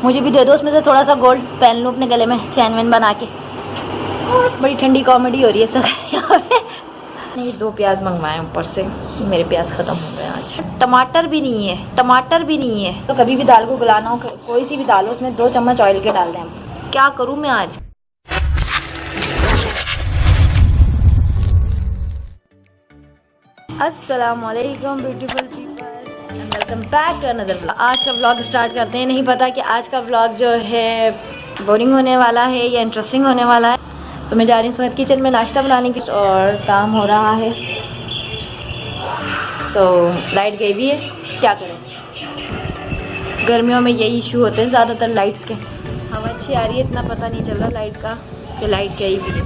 मुझे भी दे दो उसमें से थोड़ा सा गोल्ड, पहन लूँ अपने गले में चैन वैन बना के। बड़ी ठंडी कॉमेडी हो रही है सब यहाँ पे। नहीं 2 प्याज मंगवाए ऊपर से, मेरे प्याज ख़त्म हो गए आज। टमाटर भी नहीं है, टमाटर भी नहीं है। तो कभी भी दाल को गलाना हो, कोई सी भी दाल हो, उसमें 2 चम्मच ऑयल के डाल दें। क्या करूँ मैं आज। अस्सलामुअलैकुम beautiful people and welcome back to another vlog. आज का व्लॉग स्टार्ट करते हैं। नहीं पता कि आज का व्लॉग जो है बोरिंग होने वाला है या इंटरेस्टिंग होने वाला है। तो मैं जा रही हूँ सुमित किचन में नाश्ता बनाने की और काम हो रहा है। लाइट गई भी है, क्या करें। गर्मियों में यही इशू होते हैं ज़्यादातर लाइट्स के। हवा अच्छी आ रही है, इतना पता नहीं चल रहा लाइट का कि लाइट गई भी है।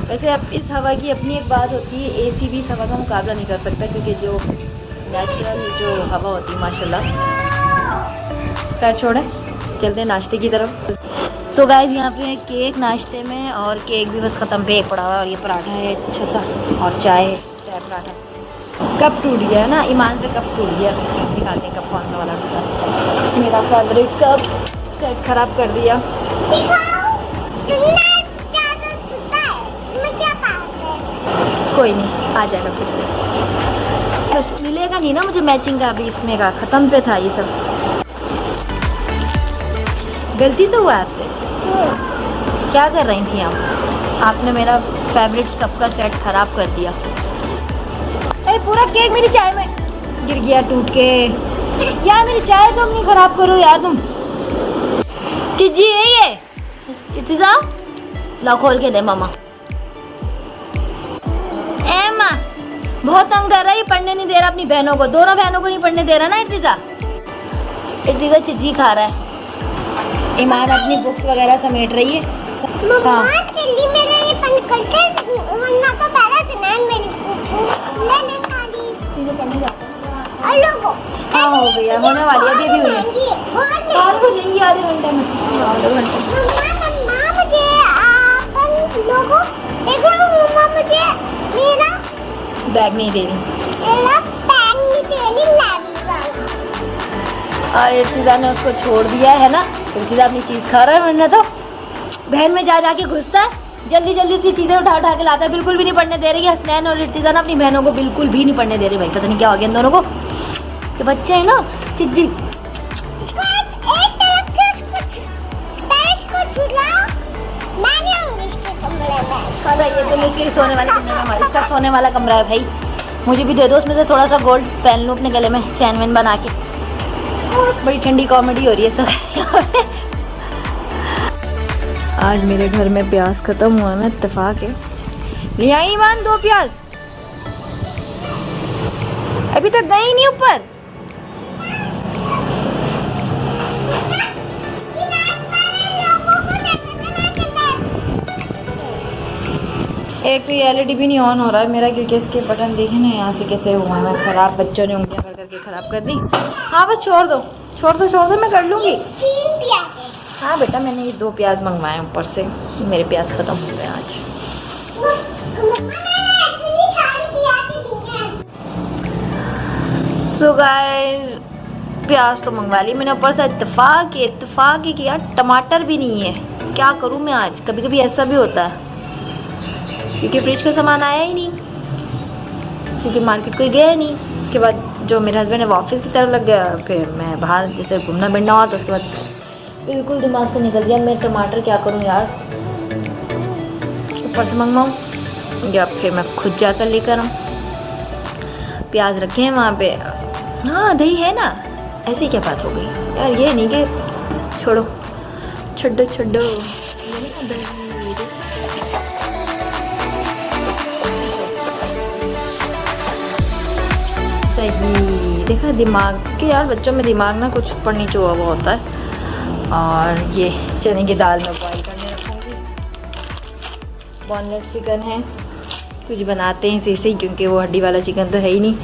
वैसे अब इस हवा की अपनी एक बात होती है, एसी भी इस हवा का मुकाबला नहीं कर सकता क्योंकि जो नेचुरल जो हवा होती है माशाल्लाह। खैर छोड़ें, चलते हैं नाश्ते की तरफ। सो गाइस यहाँ पे केक नाश्ते में, और केक भी बस ख़त्म पे एक पड़ा हुआ है, और ये पराठा है अच्छा सा, और चाय पराठा। कप टूट गया है ना, ईमान से कप टूट गया। दिखाते हैं कप कौन सा वाला टूटा। मेरा फेवरेट कप सेट ख़राब कर दिया। कोई नहीं, आ जाएगा फिर से। बस मिलेगा नहीं ना मुझे मैचिंग का, अभी इसमें का ख़त्म पे था ये सब। गलती से हुआ आपसे? क्या कर रही थी आप? आपने मेरा फेवरेट कप का सेट ख़राब कर दिया। अरे पूरा केक मेरी चाय में गिर गया टूट के। यार मेरी चाय तुम नहीं ख़राब करो यार तुम। जी है ये इतिजा, ला खोल के दे मामा। बहुत तंग कर रहा है, ये पढ़ने नहीं दे रहा अपनी बहनों को, दोनों बहनों को नहीं पढ़ने दे रहा ना। इर्तिजा चिज्जी खा रहा है। ईमान अपनी बुक्स वगैरह समेट रही है। हाँ जल्दी मेरा ये बंद करके, वरना तो पहले सुनान मेरी ले ले सारी चीजें पढ़ने जाते हैं। लोगो हाँ हो गया, होने वाली है, अभी भी हुई है। 4 हो जाएंगी, आधे घंटे में, आधे घंटे। मम्मा मुझे अपन लोगो देखो, मम्मा मुझे मेरा बैग नहीं दे रही, बैग नहीं दे रही, लैब वाला। और इर्तिजा ने उसको छोड़ दिया है ना। इर्तिजा अपनी चीज़ खा रहा है, वरना तो बहन में जा के घुसता है, जल्दी जल्दी सी चीज़ें उठा के लाता है। बिल्कुल भी नहीं पढ़ने दे रही है हसनैन और इर्तिजा ना अपनी बहनों को, बिल्कुल भी नहीं पढ़ने दे रही। भाई पता नहीं क्या हो गया इन दोनों को, ये बच्चे हैं ना चिज्जी। ये तो इसलिए सोने वाले कमरे में, हमारे इसका सोने वाला कमरा है भाई। मुझे भी दे दो उसमें से थोड़ा सा गोल्ड, पहन लूँ अपने गले में चैन वैन बना के। बड़ी ठंडी कॉमेडी हो रही है सब यहाँ पे। आज मेरे घर में प्याज ख़त्म हुआ, मैं इत्तेफाक है ले आई। ईमान 2 प्याज अभी तक गए ही नहीं ऊपर। एक तो ये LED भी नहीं ऑन हो रहा है मेरा, क्योंकि इसके बटन देखे ना यहाँ से कैसे हुआ है। मैं ख़राब, बच्चों ने उंगलियां कर करके ख़राब कर दी। हाँ बस छोड़ दो मैं कर लूँगी। 3 प्याज। हाँ बेटा, मैंने ये 2 प्याज मंगवाए ऊपर से, मेरे प्याज ख़त्म हो गए आज। सो गाइस प्याज तो मंगवा ली मैंने ऊपर से। इत्तेफाक है कि यार टमाटर भी नहीं है। क्या करूँ मैं आज। कभी कभी ऐसा भी होता है क्योंकि फ्रिज का सामान आया ही नहीं, क्योंकि मार्केट कोई गया ही नहीं। उसके बाद जो मेरे हस्बैंड है वो ऑफिस की तरफ लग गया, फिर मैं बाहर जैसे घूमना फिरना हुआ, तो उसके बाद बिल्कुल दिमाग से निकल गया मैं टमाटर क्या करूँ यार, ऊपर से मंगवाऊँ या फिर मैं खुद जाकर लेकर आऊँ। प्याज रखे हैं वहाँ पे। हाँ दही है ना, ऐसी क्या बात हो गई यार। ये नहीं कि छोड़ो दही। देखा दिमाग के यार, बच्चों में दिमाग ना कुछ ऊपर नीचे हुआ होता है। और ये चने की दाल में बॉईल करने रखूँगी। बोनलेस चिकन है, कुछ बनाते हैं इसी से, क्योंकि वो हड्डी वाला चिकन तो है ही नहीं।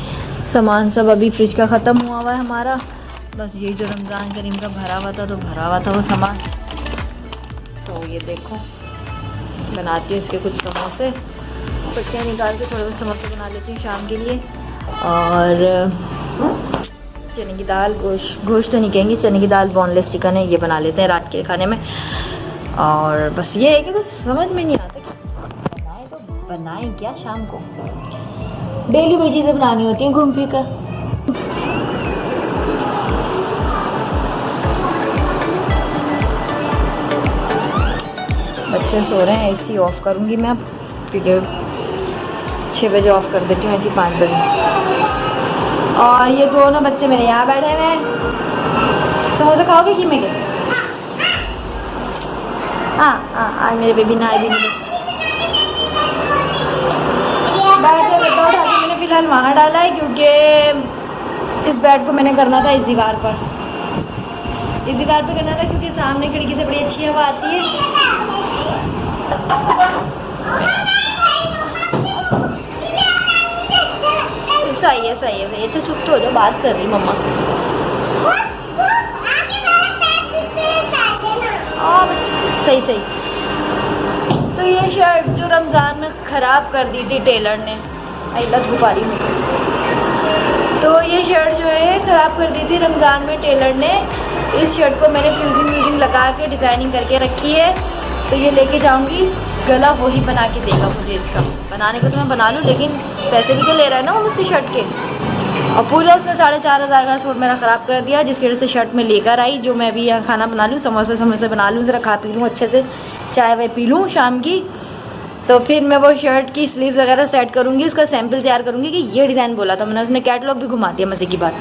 सामान सब अभी फ्रिज का ख़त्म हुआ है हमारा। बस ये जो रमज़ान करीम का भरा हुआ था वो सामान। तो ये देखो बनाती हूँ इसके कुछ समोसे, पट्टियाँ निकाल के थोड़े बहुत समोसे बना लेती हूँ शाम के लिए। और चने की दाल, गोश्त तो नहीं कहेंगे, चने की दाल बोनलेस चिकन है, ये बना लेते हैं रात के खाने में। और बस ये है कि बस समझ में नहीं आता कि बनाएं तो बनाएं क्या शाम को। डेली वही चीज़ें बनानी होती हैं घूम फिर कर। बच्चे सो रहे हैं, एसी ऑफ करूँगी मैं अब, क्योंकि 6 बजे ऑफ कर देती हूँ, ऐसी 5 बजे। और ये दोनों बच्चे मेरे यहाँ बैठे हुए हैं। समोसा खाओगे कि मैं क्या? हाँ, मेरे बेबी नहाए भी नहीं बैठे बेटा उठा के मैंने फ़िलहाल वहाँ डाला है, क्योंकि इस बेड को मैंने करना था इस दीवार पर करना था, क्योंकि सामने खिड़की से बड़ी अच्छी हवा आती है। सही है। तो चुप तो हो जाओ, बात कर रही मम्मा। सही। तो ये शर्ट जो रमज़ान में ख़राब कर दी थी टेलर ने, अल्लाह छुपा रही हूँ, तो ये शर्ट जो है ख़राब कर दी थी रमज़ान में टेलर ने। इस शर्ट को मैंने फ्यूजिंग लगा के डिज़ाइनिंग करके रखी है, तो ये लेके जाऊँगी। गला वही बना के देगा मुझे, इसका बनाने को तो मैं बना लूँ, लेकिन पैसे भी तो ले रहा है ना वो मुझसे शर्ट के। और पूरा उसने 4,500 का सूट मेरा ख़राब कर दिया, जिसकी वजह से शर्ट में लेकर आई, जो मैं भी यहाँ खाना बना लूँ, समोसे बना लूँ, ज़रा खा पी लूँ अच्छे से, चाय वाय पी लूँ शाम की। तो फिर मैं वो शर्ट की स्लीव्स वगैरह सेट करूँगी, उसका सैम्पल तैयार करूँगी कि ये डिज़ाइन बोला था मैंने, उसने कैटलॉग भी घुमा दिया मज़े की बात।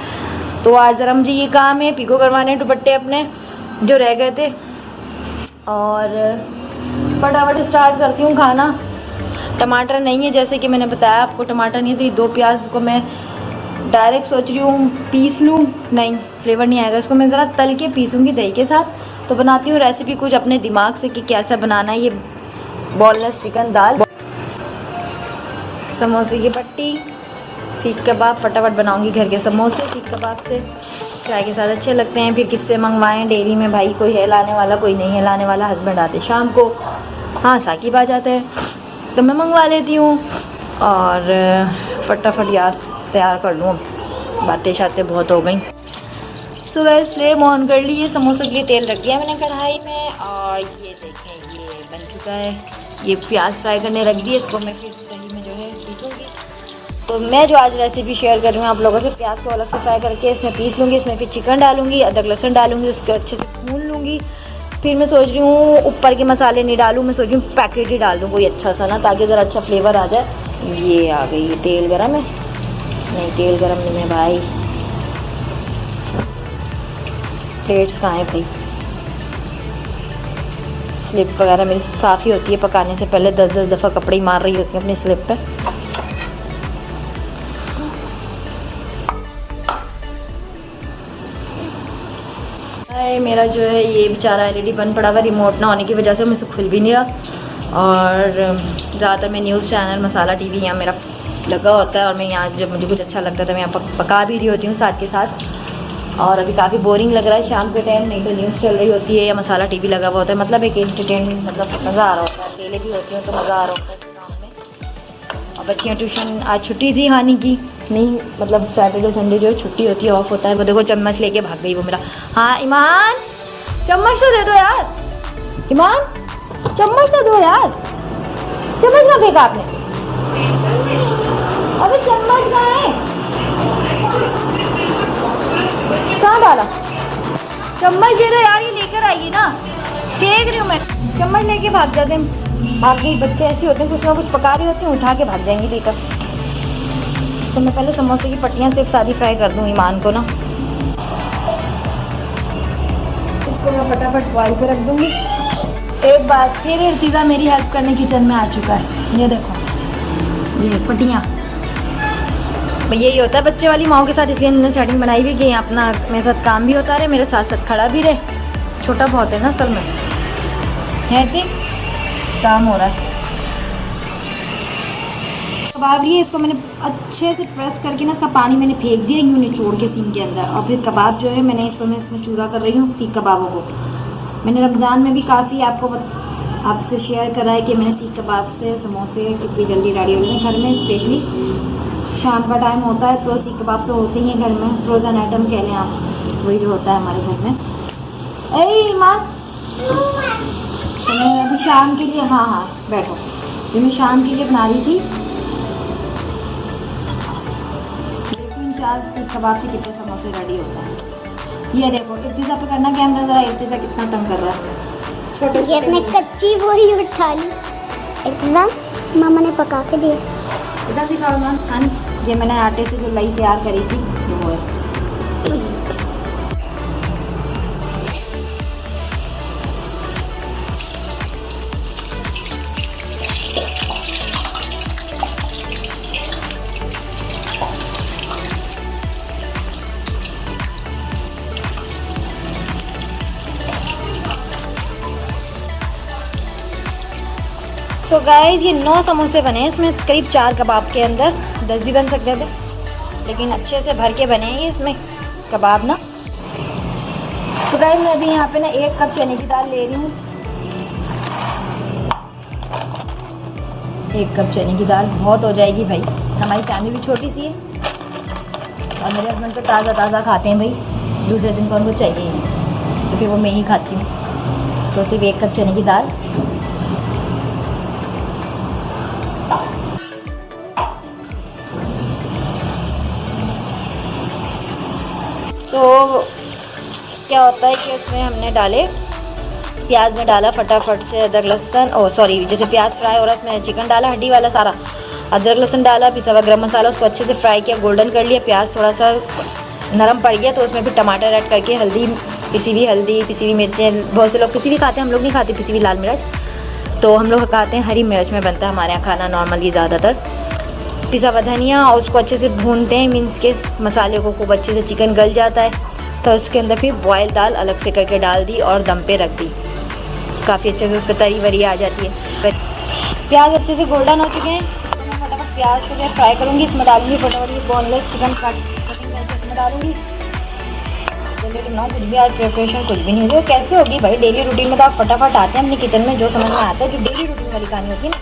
तो आज ज़रा मुझे ये काम है, पिको करवाने दुपट्टे अपने जो रह गए थे, और फटाफट स्टार्ट करती हूँ खाना। टमाटर नहीं है, जैसे कि मैंने बताया आपको, टमाटर नहीं है, तो ये 2 प्याज को मैं डायरेक्ट सोच रही हूँ पीस लूँ। नहीं, फ्लेवर नहीं आएगा, इसको मैं ज़रा तल के पीसूँगी दही के साथ। तो बनाती हूँ रेसिपी कुछ अपने दिमाग से कि कैसा बनाना है ये बोनलेस चिकन दाल। समोसे की पट्टी, सीख कबाब, फटाफट बनाऊँगी घर के समोसे सीख कबाब से, चाय के साथ अच्छे लगते हैं। फिर किससे मंगवाएं डेली में, भाई कोई है लाने वाला, कोई नहीं है लाने वाला। हस्बैंड आते शाम को, हाँ साकिब आ जाता है, तो मैं मंगवा लेती हूँ। और फटाफट यार तैयार कर लूँ, बातें शातें बहुत हो गई। सुबह फ्लेम ऑन कर ली है, समोसे के लिए तेल रख दिया मैंने कढ़ाई में, और ये देखें ये बन चुका है। ये प्याज फ्राई करने रख दिए, इसको मैं फिर दही में जो है पीसूँगी। तो मैं जो आज रेसिपी शेयर कर रही हूँ आप लोगों से, प्याज को अलग से फ्राई करके इसमें पीस लूँगी, इसमें फिर चिकन डालूँगी, अदरक लहसुन डालूँगी, उसको अच्छे से भून लूँगी। फिर मैं सोच रही हूँ ऊपर के मसाले नहीं डालूँ, मैं सोच रही हूँ पैकेट ही डाल दूँ कोई अच्छा सा ना, ताकि ज़रा अच्छा फ्लेवर आ जाए। ये आ गई, ये तेल गरम है? नहीं तेल गरम नहीं है भाई, प्लेट्स कहाँ है भाई? स्लिप वगैरह मेरी साफ़ ही होती है, पकाने से पहले 10-10 दफ़ा कपड़े ही मार रही होती है अपनी स्लिप पे। मेरा जो है ये बेचारा एलईडी बंद पड़ा हुआ, रिमोट ना होने की वजह से मुझसे खुल भी नहीं रहा। और ज़्यादातर मैं न्यूज़ चैनल मसाला टीवी यहाँ मेरा लगा होता है, और मैं यहाँ जब मुझे कुछ अच्छा लगता है तो मैं यहाँ पका भी रही होती हूँ साथ के साथ। और अभी काफ़ी बोरिंग लग रहा है शाम के टाइम, नहीं तो न्यूज़ चल रही होती है या मसाला टीवी लगा हुआ होता है, मतलब एक एंटरटेनमेंट, मतलब मज़ा आ रहा होता है। अकेले भी होती हूँ तो मज़ा आ रहा होता है काम में। और बच्चियाँ ट्यूशन आज छुट्टी थी हानि की, नहीं मतलब सैटरडे संडे जो है छुट्टी होती है, ऑफ होता है। वो देखो चम्मच लेके भाग गई वो मेरा। हाँ ईमान चम्मच तो दे दो यार, ईमान चम्मच तो दो यार, चम्मच ना फेंका आपने, अबे चम्मच कहाँ है, कहाँ डाला? चम्मच दे दो यार, ये लेकर आइए ना, सेक रही हूँ मैं। चम्मच लेके भाग जाते हैं, भाग गई। बच्चे ऐसे होते हैं, कुछ ना कुछ पका रही होती हैं, उठा के भाग जाएंगे लेकर। तो मैं पहले समोसे की पट्टियाँ सिर्फ सारी फ्राई कर दूँ ईमान को ना, इसको मैं फटाफट बॉइल पे रख दूँगी। एक बार फिर इर्तिज़ा मेरी हेल्प करने किचन में आ चुका है। ये देखो ये पट्टियाँ, भाई यही होता है बच्चे वाली माओ के साथ, इसलिए इन्होंने सेटिंग बनाई भी कि अपना मेरे साथ काम भी होता रहे, मेरे साथ साथ खड़ा भी रहे। छोटा बहुत है ना असल में, है कि काम हो रहा है। कबाब लिए, इसको मैंने अच्छे से प्रेस करके ना इसका पानी मैंने फेंक दिया यूँ निचोड़ के सीन के अंदर। और फिर कबाब जो है मैंने इसको मैं इसमें चूरा कर रही हूँ सीख कबाबों को। मैंने रमज़ान में भी काफ़ी आपसे शेयर करा है कि मैंने सीख कबाब से समोसे कितनी जल्दी रेडी हो गए घर में, स्पेशली शाम का टाइम होता है तो सीख कबाब तो होते ही हैं घर में, फ्रोज़न आइटम कह लें आप, वही जो होता है हमारे घर में। ए माँ, तो मैं अभी शाम के लिए, हाँ हाँ बैठो, ये मैं शाम के लिए बना रही थी। 3-4 सीख कबाब से कितने समोसे रेडी होते हैं। ये देखो इर्तिजा पे करना कैमरा, ज़रा इर्तिजा कितना तंग कर रहा है। छोटे ये इसने कच्ची वही उठा ली, एकदम मामा ने पका के दिया। इधर दिखाओ मैम। हाँ, ये मैंने आटे से जो लई तैयार करी थी वो है। तो गाइस ये 9 समोसे बने हैं, इसमें करीब 4 कबाब के अंदर, 10 भी बन सकते थे, लेकिन अच्छे से भर के बने हैं ये इसमें कबाब ना। तो गाइस मैं अभी यहाँ पे ना 1 कप चने की दाल ले रही हूँ। 1 कप चने की दाल बहुत हो जाएगी भाई, हमारी फैमिली भी छोटी सी है और मेरे हस्बैंड तो ताज़ा ताज़ा खाते हैं भाई, दूसरे दिन को उनको चाहिए ही नहीं, तो फिर वो मैं ही खाती हूँ। तो सिर्फ 1 कप चने की दाल। तो क्या होता है कि उसमें हमने डाले प्याज में डाला फटाफट से, अदरक लहसुन, ओ सॉरी, जैसे प्याज फ्राई हो रहा है उसमें चिकन डाला हड्डी वाला सारा, अदरक लहसुन डाला, पिसा हुआ गरम मसाला, उसको अच्छे से फ्राई किया, गोल्डन कर लिया। प्याज थोड़ा सा नरम पड़ गया तो उसमें फिर टमाटर ऐड करके, हल्दी, पिसी हुई मिर्चें, बहुत से लोग पिसी हुई खाते हैं, हम लोग नहीं खाते पिसी हुई लाल मिर्च, तो हम लोग खाते हैं हरी मिर्च में बनता है हमारे यहाँ खाना नॉर्मली ज़्यादातर। पिसा हुआ धनिया और उसको अच्छे से भूनते हैं, मीन्स के मसाले को खूब अच्छे से, चिकन गल जाता है तो उसके अंदर फिर बॉयल दाल अलग से करके डाल दी और दम पे रख दी, काफ़ी अच्छे से उस पर तरी वरी आ जाती है। प्याज अच्छे से गोल्डन हो चुके हैं, तो मैं फटाफट प्याज को मैं फ्राई करूँगी, इसमें डालूंगी फटाफट ये बोनलेस चिकन कटिंग करके इसमें डालूंगी। लेकिन ना कुछ भी आज प्रिपरेशन कुछ भी नहीं होगी, कैसे होगी भाई, डेली रूटीन में तो आप फटाफट आते हैं अपने किचन में, जो समझ में आता है, जो डेली रूटीन वाली कहानी होती है ना,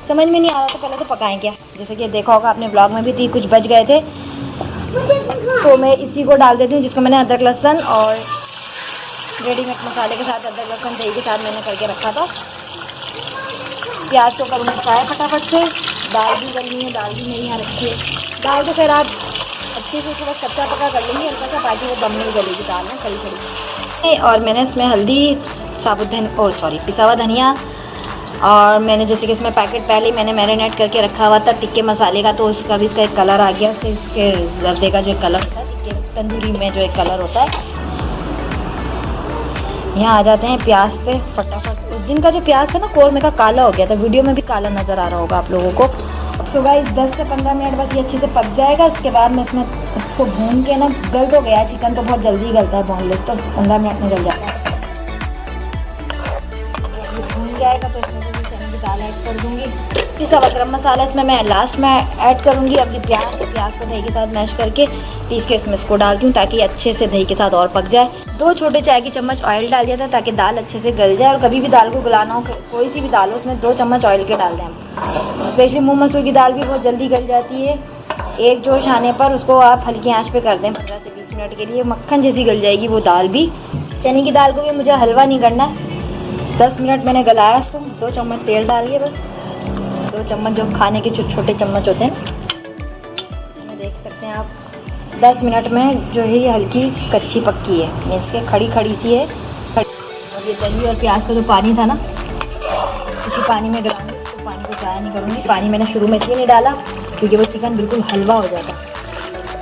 समझ में नहीं आ रहा तो पहले तो पकाएं क्या। जैसे कि देखा होगा आपने ब्लॉग में भी थी, कुछ बच गए थे तो मैं इसी को डाल देती हूँ, जिसको मैंने अदरक लहसुन और रेडीमेड मसाले के साथ, अदरक लहसुन दही के साथ मैंने करके रखा था। प्याज को करूँगी फ्राई फटाफट से, दाल भी गलनी है, दाल भी मेरी यहाँ रखी है। दाल तो खैर आप अच्छे से थोड़ा कच्चा पका कर लेंगे हल्का सा, बाकी वो दम में गलेगी दाल में खड़ी खड़ी। और मैंने इसमें हल्दी, साबुत पिसा हुआ धनिया, और मैंने जैसे कि इसमें पैकेट पहले ही मैंने मैरिनेट करके रखा हुआ था टिक्के मसाले का, तो उसका भी इसका एक कलर आ गया, उससे इसके जर्दे का जो एक कलर होता है, टिक्के तंदूरी में जो एक कलर होता है। यहाँ आ जाते हैं प्याज पे फटाफट। उस दिन का जो प्याज था ना कोरमे का, काला हो गया था, वीडियो में भी काला नज़र आ रहा होगा आप लोगों को। सो गाइस 10 से 15 मिनट बस ये अच्छे से पक जाएगा, इसके बाद मैं इसमें उसको भून के ना, गल तो गया चिकन तो बहुत जल्दी गलता है बोनलेस, तो 15 मिनट में गल जाता है। भून जाएगा तो इसमें दाल ऐड कर दूंगी, पिसा हुआ गरम मसाला इसमें मैं लास्ट में ऐड करूंगी। अभी प्याज को दही के साथ मैश करके पीस के इसमें इसको डाल दूँ ताकि अच्छे से दही के साथ और पक जाए। 2 छोटे चाय की चम्मच ऑयल डाल दिया था ताकि दाल अच्छे से गल जाए, और कभी भी दाल को गलाना हो, कोई सी भी दाल हो, उसमें 2 चम्मच ऑयल के डाल दें हम। स्पेशली मूँग मसूर की दाल भी बहुत जल्दी गल जाती है, एक जोश आने पर उसको आप हल्की आँच पे कर दें 15 से 20 मिनट के लिए, मक्खन जैसी गल जाएगी वो दाल भी। चने की दाल को भी मुझे हलवा नहीं करना, 10 मिनट मैंने गलाया इसको, 2 चम्मच तेल डालिए, बस 2 चम्मच जो खाने के छोटे चम्मच होते हैं, इसमें देख सकते हैं आप 10 मिनट में जो है ये हल्की कच्ची पक्की है, मीन्स के खड़ी खड़ी सी है। और ये दही और प्याज का जो पानी था ना, इसी पानी में गलाऊंगी, तो पानी को ज़ाया नहीं करूँगी। पानी मैंने शुरू में इसलिए नहीं डाला क्योंकि वो चिकन बिल्कुल हलवा हो जाता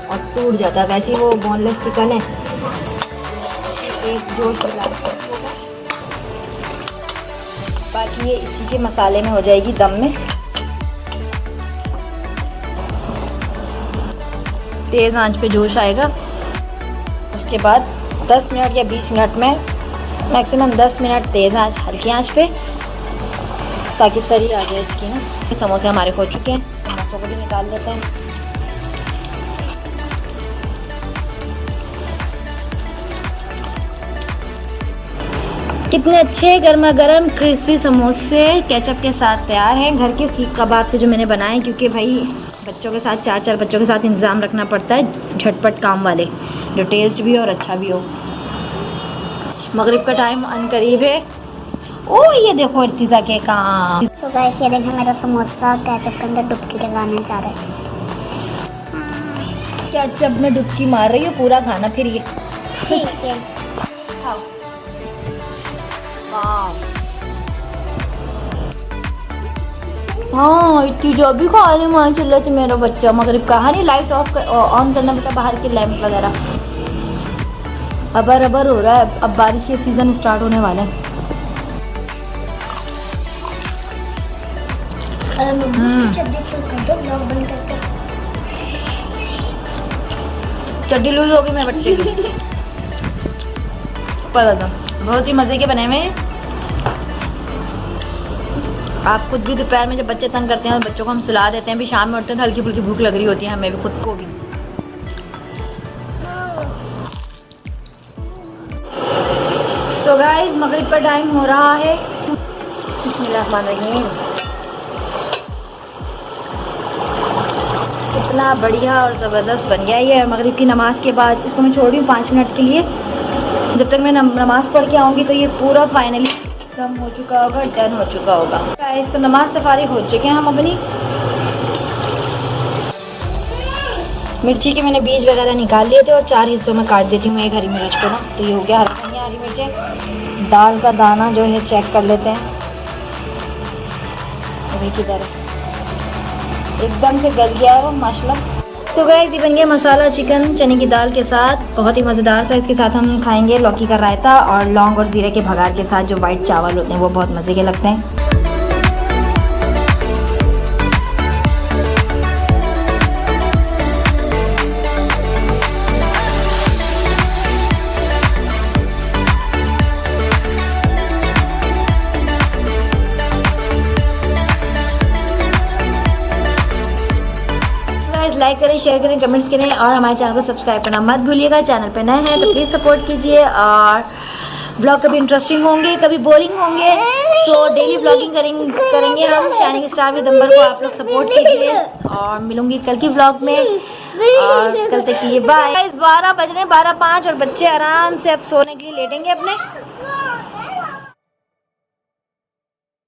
और टूट जाता, वैसे ही वो बोनलेस चिकन है, एक जोश होगा। बाकी ये इसी के मसाले में हो जाएगी दम में। तेज़ आंच पे जोश आएगा, उसके बाद 10 मिनट या 20 मिनट में, मैक्सिमम 10 मिनट तेज़ आंच हल्की आंच पे, ताकि तरी आ जाए इसकी ना। समोसे हमारे हो चुके हैं, समोसों को भी निकाल देते हैं। कितने अच्छे गर्मा गर्म क्रिस्पी समोसे केचप के साथ तैयार हैं, घर के सीख कबाब से जो मैंने बनाए, क्योंकि भाई बच्चों के साथ 4 बच्चों के साथ इंतज़ाम रखना पड़ता है, झटपट काम वाले, जो टेस्ट भी हो और अच्छा भी हो। मगरिब का टाइम अनकरीब है। ओ ये देखो इर्तिज़ा के काम। तो गाइस ये देखो मेरा समोसा केचप के अंदर डुबकी लगाने जा रहा है। केचप में डुबकी मार रही हो, पूरा खाना फिर ये। ठीक है। खाओ। वाह। हाँ इतनी जो भी खा रही माशाल्लाह से मेरा बच्चा। मगरिब कहा नहीं लाइट ऑन करना बेटा, बाहर के लैंप वगैरह। अबर अबर हो रहा है, अब बारिश के सीजन स्टार्ट होने वाले हैं। चड्डी लूज होगी मेरे बच्चे की। पर बहुत ही मजे के बने हुए हैं। आप खुद भी दोपहर में जब बच्चे तंग करते हैं और बच्चों को हम सुला देते हैं, भी शाम में उठते हैं तो हल्की फुल्की भूख लग रही होती है हमें भी, खुद को भी। तो गाइस मगरिब का टाइम हो रहा है। बिस्मिल्लाहिर्रहमानिर्रहीम। कितना बढ़िया और ज़बरदस्त बन गया ये। मगरिब की नमाज के बाद इसको मैं छोड़ रही हूँ 5 मिनट के लिए। जब तक मैं नमाज़ पढ़ के आऊँगी तो ये पूरा फाइनली खत्म हो चुका होगा, डन हो चुका होगा। गाइस तो नमाज से फारिग हो चुके हैं हम अपनी। मिर्ची के मैंने बीज वगैरह निकाल लिए थे और 4 हिस्सों में काट देती हूँ एक हरी मिर्च को ना, तो ये हो गया हरा धनिया, हरी मिर्चें। दाल का दाना जो है चेक कर लेते हैं, अभी किधर है, एकदम से गल गया है वो माशाल्लाह। सो गाइस ये बन गया मसाला चिकन चने की दाल के साथ, बहुत ही मज़ेदार सा। इसके साथ हम खाएंगे लौकी का रायता और लौंग और ज़ीरे के भगार के साथ जो वाइट चावल होते हैं वो बहुत मज़े के लगते हैं। लाइक करें, शेयर करें, कमेंट्स करें और हमारे चैनल को सब्सक्राइब करना मत भूलिएगा। चैनल पे नए हैं तो प्लीज़ सपोर्ट कीजिए। और ब्लॉग कभी इंटरेस्टिंग होंगे, कभी बोरिंग होंगे, तो डेली ब्लॉगिंग करेंगे हम। शाइनिंग स्टार विद अंबर को आप लोग सपोर्ट कीजिए और मिलूंगी कल की ब्लॉग में। और कल तक की बाय। 12 बज रहे हैं, 12:05 और बच्चे आराम से अब सोने के लिए लेटेंगे अपने।